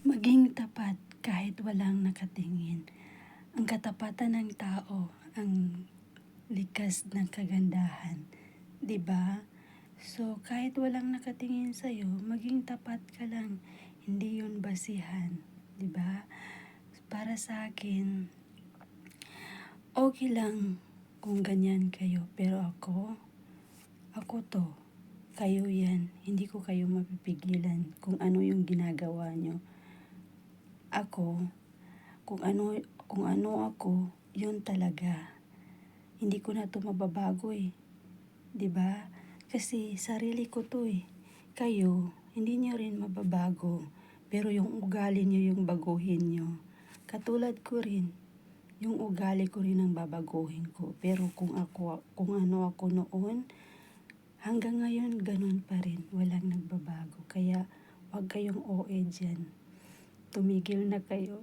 Maging tapat kahit walang nakatingin. Ang katapatan ng tao ang likas ng kagandahan, 'di ba? So kahit walang nakatingin sa maging tapat ka lang. Hindi 'yun basihan, 'di ba? Para sa akin, okay lang kung ganyan kayo, pero ako to. Kayo yan. Hindi ko kayo mapipigilan kung ano yung ginagawa nyo. Ako, kung ano ako, yun talaga. Hindi ko na to mababago 'di ba? Kasi sarili ko to Kayo, hindi niyo rin mababago. Pero yung ugali niyo yung baguhin niyo. Katulad ko rin, yung ugali ko rin ang babaguhin ko. Pero kung ano ako noon, hanggang ngayon ganun pa rin, walang nagbabago. Kaya wag kayong OA dyan. Tumigil na kayo.